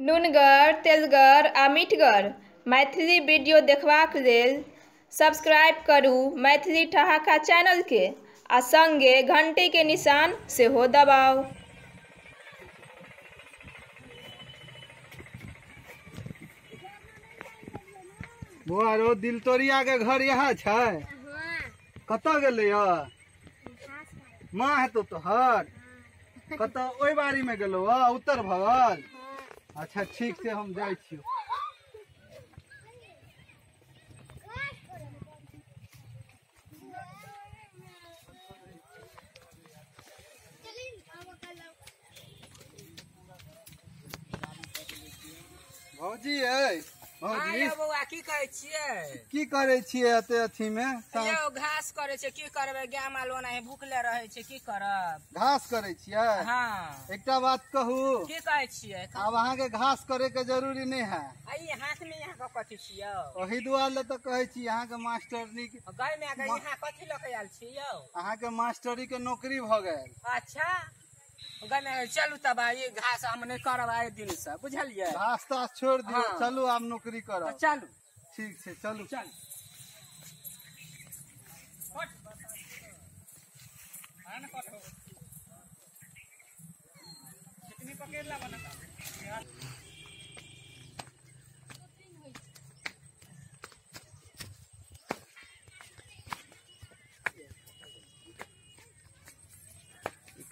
नुनगर, तेलगर आ मीठगर मैथिली वीडियो देखबाक लेल सब्सक्राइब करू मैथिली ठहाका चैनल के आ संगे घंटी के निशान सेहो दबाउ। बुआरो दिलतोरिया के घर यहाँ छै। कतऽ गेलै माँ हेतौ तोहर? कतऽ ओहि बाड़ी में गेलो उत्तर भगल। अच्छा ठीक से हम जाइ छियो। भौजी भौजी बउआ की कहै छियै? की करे छियै एते अथी में? यौ घास करे छै, की करबै? गाय माल ओनाही भूखले रहे छै, की करब? घास करे छियै? हाँ। एकटा बात कहू, की कहै छियै? अब अहाँ के घास करे के जरूरी नहीं है। आई हाथ में यहाँ का कथी छियै? वही दुआरे तो कहे छी अहाँ के मास्टरनी गाय में आके यहाँ कथी लके आयल छी यौ? अहाँ के मास्टरी के नौकरी भ गेल। अच्छा गाय में चलू तब ये घास हम नहीं करब आए दिन से, बुझलियै? घास तास छोड़ दियो। हाँ। चलू आप नौकरी करो। चलू ठीक से चलू। चल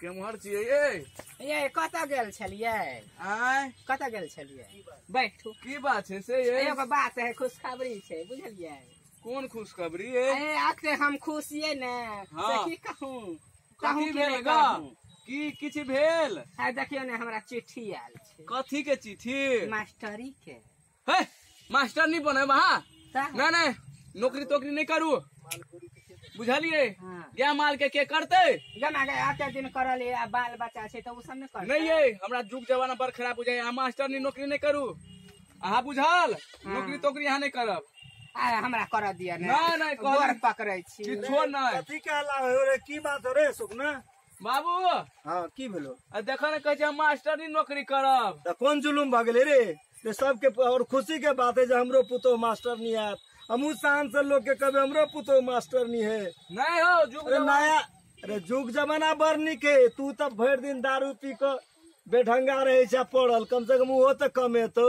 केम्हर छियै ये कतऽ गेल छलियै? आय कतऽ गेल छलियै? बैठू। की बात छै से एगो बात है, खुशखबरी छै, बुझलियै? कोन खुशखबरी अरे आखिर हम खुश ये ने। हाँ। से की कहूँ कथी कि भेल नहीं गा? कहूँ? की किछ भेल? है देखियो ने हमरा चिट्ठी आयल छै कथी के चिट्ठी? मास्टरी के। हे मास्टर नहीं बने वहाँ। ता- नहीं नौकरी तोकरी नहीं करू, बुझलिए? हाँ। गाय माल के करते जमा गए आते दिन करल है, बाल बच्चा छै तो उ सब नहीं करते। नहीं ये हमरा जुग जमाना बड़ खराब बुझाई। अहाँ मास्टर नहीं नौकरी नहीं करू। अहाँ बुझल? नौकरी तोकरी अहाँ नहीं करब। आ हमरा कर दिया ने। नहीं गोर पकड़ै छी। किछो नहीं। कथी कहला हो रे? की बात हो रे सुखना? बाबू हाँ की भेलो? देखो ने कहे मास्टर नहीं नौकरी करब। तो कौन जुलूम भ गेलै रे? ये सबके और खुशी के बात है जो हमरो पुतो मास्टर नहीं है। हमू शान से लोग के कभी हमरो पुतो मास्टर नहीं है। नहीं हो जुग अरे जमाना। नया अरे जुग जमाना बड़ निक है। तू तब भर दिन दारू पी के बेढंगा रहे छै पड़ल, कम से कम वो तो कमेतो,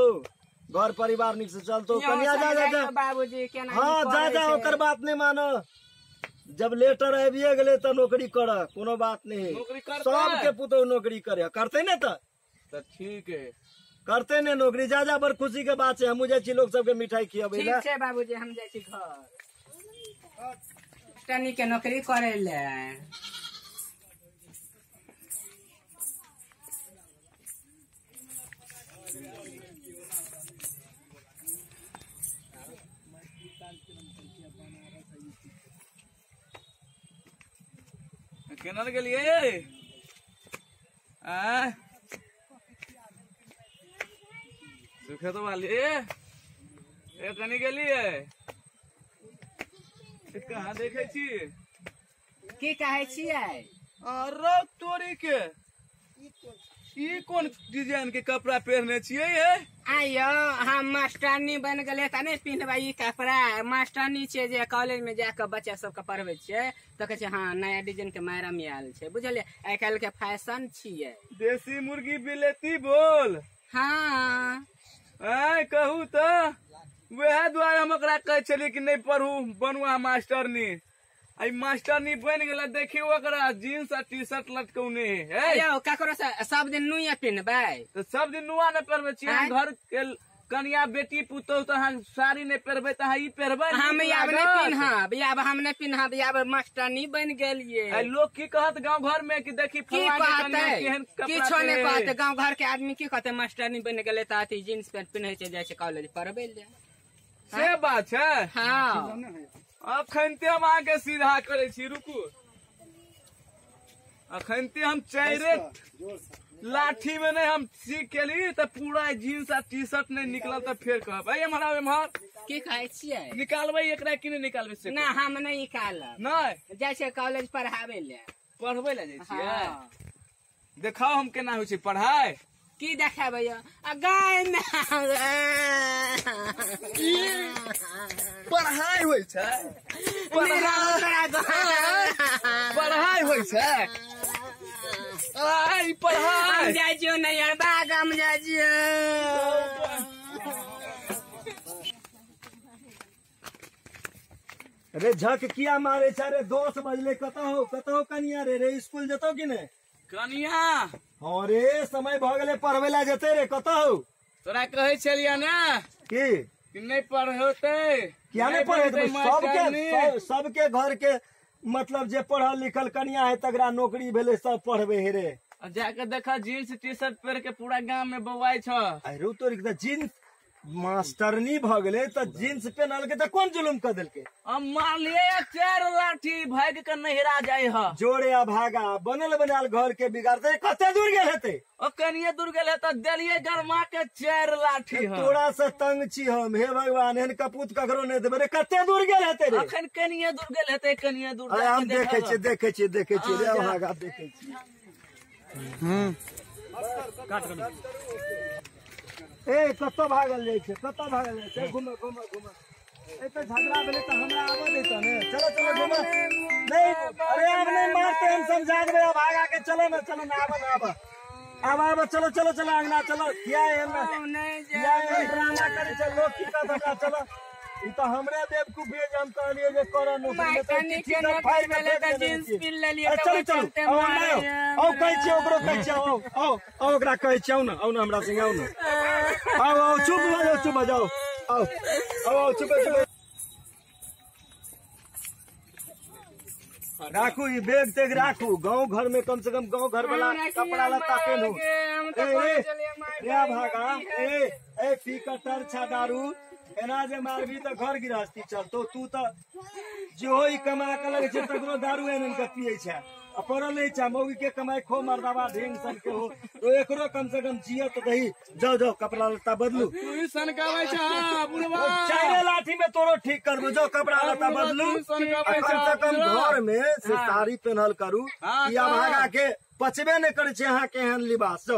घर परिवार निक से चलतो। कनिया जा जा जा। बाबूजी केना हाँ जा जा ओकर बात नहीं मानो। जब लेटर आबिए गेले तो नौकरी कर, कोनो बात नहीं। नौकरी करतै? सबके पुतो नौकरी करे करते ने तो ठीक है करते ने नौकरी। जा जा बड़ खुशी के बात है। हम जाय छी लोग सबके मिठाई खियाबे ठीक ला। छै बाबूजी, हम जाइ छी घर। टनी के नौकरी करे ले। केना गेलिए? सुखे तो वाली कनी गेलिए? कहाँ देखे छी? की कहै छियै? अरे तोरी के ई कौन डिजाइन के कपड़ा पहनने छियै ये? आयो हम मास्टरनी बन गए त नहीं पिन्हबै ई कपड़ा। मास्टरनी छै जे कॉलेज में जाके बच्चा सबके पढ़बै छियै तो कहै छै हाँ नया डिजाइन के मायरा में आयल छै, बुझलियै? आइ काल्हि के फैशन छियै। देसी मुर्गी बिलेती बोल। हाँ कहू तो वह दुआरे हम ओकरा कहै छलियै कि नहीं पढ़ू बनू अहाँ मास्टरनी। आई मास्टरनी बन गेला, देखियो ओकरा जीन्स आ टी शर्ट लटकौने है। यौ ककरो से सब दिन नुए पिन्हबै? तो सब दिन नुआ न पहनबे छियै। आँय? घर के कनिया बेटी पुतौह तो अहाँ साड़ी नहीं पहनबे तो अहाँ ई पहनबे? हम आब नहीं पिन्हब, आब हम नहीं पिन्हब, आब मास्टरनी बन गेलियै। लोग की कहत गांव घर में कि देखी की फलाना के कनिया कहते? केहन कपड़ा किछो नहीं पहिरे। कहते। गाँव घर के आदमी की कहते? मास्टरनी बन गेले त अथी जींस पैंट पिन्है छै, जाइ छै कॉलेज पढ़बै ले। से बात छै। हाँ अखनते हम आगे सीधा करे छी, रुकू। अखनते हम चारे लाठी में नहीं हम सीख केली तो पूरा जीन्स आ टी शर्ट नहीं निकलल तो फिर कहब हमारा एम्हर की कहै छियै? निकालबै एकरा कि नहीं निकालबै से? ना हम नहीं निकालब। नहीं जाइ छै कॉलेज पढ़ाबे ले। पढ़बै ले जाइ छियै? हाँ। देखाओ हम केना होइ छै पढ़ाई। की देखेबै आ गाय में पढ़ाई होइ छै पढ़ाई होइ छै आई पढ़ाई हम जाइ छियो नहीं यार बाग हम जाइ छियो रे झक किया मारे छै रे 10 बजले कतौ कनिया रे स्कूल जतो कि नहीं कनिया हाँ रे समय भ गेले पढ़वे ला जेते रे कतौ तोरा कहै छलिया ना की कि नहीं पढ़ौते किया नहीं पढ़े सबके घर के मतलब जे पढ़ल लिखल कनिया है तकरा नौकरी भेले सब पढ़बे हे रे जाके देखा जीन्स टी शर्ट पहन के पूरा गांव में बौआई छ अरे तो जींस मास्टरनी भ गेले तो जींस पहनल के तो कौन जुलुम कर देलके हम मान लिए 4 लाठी भाग के नहिरा जाए ह जोड़े अभागा बनल बनाल घर के बिगाड़ते कते दूर गेल हेते ओ कनिए दूर गेल त देलिए गरमा के 4 लाठी ह तोरा से तंग छी हम हे भगवान एहन कपूत ककरो नहीं देबे रे कते दूर गेल हेते रे अखन कनिए दूर गेल हेते कनिए दूर अरे हम देखे छी रे अभागा देखे छी ए कत्तो भागल जाय छै घुम ए तो झगड़ा भेले तो हमरा आबो देता ने चलो घुम नहीं अरे हम नहीं मारते हम समझा देबे भागा के चलो ना आब चलो अंगना चलो किया है ड्रामा करे छै लोग की कहता चलो ई तो हमरे बेवकूफी है हम कहलिए जे करो नौकरी फाइल में ले जींस पिन ले लिए चलो आओ कहै छी ओकरो कहै छी आओ ओकरा कहै छी आओ ना हमरा संगे आओ ना आओ चुप हो जाओ आओ चुप राखू ई बैग तेग राखू गांव घर में कम से कम गांव घर वाला कपड़ा लत्ता पहनो ए भागा ए पी कटर छा दारू एना जे मारबी तो घर गृहस्थी चलतो तू तो जो ही कमा के लगे छै तकरो दारू एनन के पिए छै आ पड़ल नहीं छै मौगी के कमाई खो मर्दावा ढेंग सन के हो तो एकरो कम से कम जियत दही जाओ कपड़ा लत्ता बदलू तू सनकावे छ बुढ़वा 4 लाठी में तोरो ठीक करबो जो कपड़ा लत्ता बदलू कम से कम घर में से साड़ी पहनल करू या भागा के पचबे नहीं करे छै अहाँ के एहन लिबास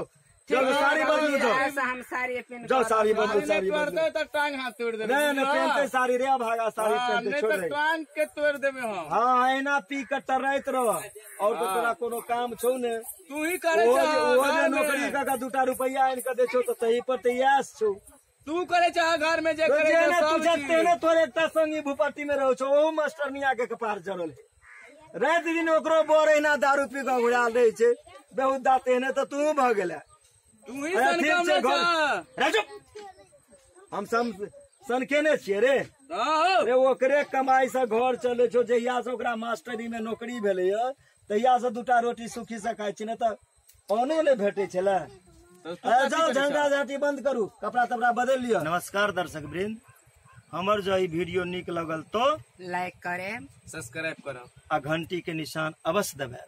चलो साड़ी बदलू हम साड़ी पहन जाओ साड़ी बदलू तो टांग हाथ तोड़ देबे नहीं पहनते साड़ी रे भागा साड़ी पहनते छोड़ दे टांग के तोड़ देबे हम हाँ एना पी कट्टर रहत रह और तो तोरा कोनो काम छौ ने तू ही करे ओ नौकरी का 2 रुपया आन के दे छौ तो तही पर तैयास छौ तू करे चाह घर में जे करे जे सब तेने तोरे एकटा संगी भूपट्टी में रहौ छौ ओ मास्टरनिया के कपार जरल रात दिन ओकरो बोर एना दारू पी के उड़ाल रहे छै बहुत दाते ने तो तू भ गेला तू ही सनकावे हम सनकेने छियै रे रे ओकरे कमाई से घर चले छो जहिया से ओकरा मास्टरी में नौकरी भेले तहिया से 2 रोटी सुखी से खाई छी ने तो पानो नहीं भेटे छले जाओ झंडा झाटी बंद करू कपड़ा तपड़ा बदल लियो नमस्कार दर्शक वृंद हमर जो वीडियो निक लगल तो लाइक करे सब्सक्राइब करो आ घंटी के निशान अवश्य दबाए।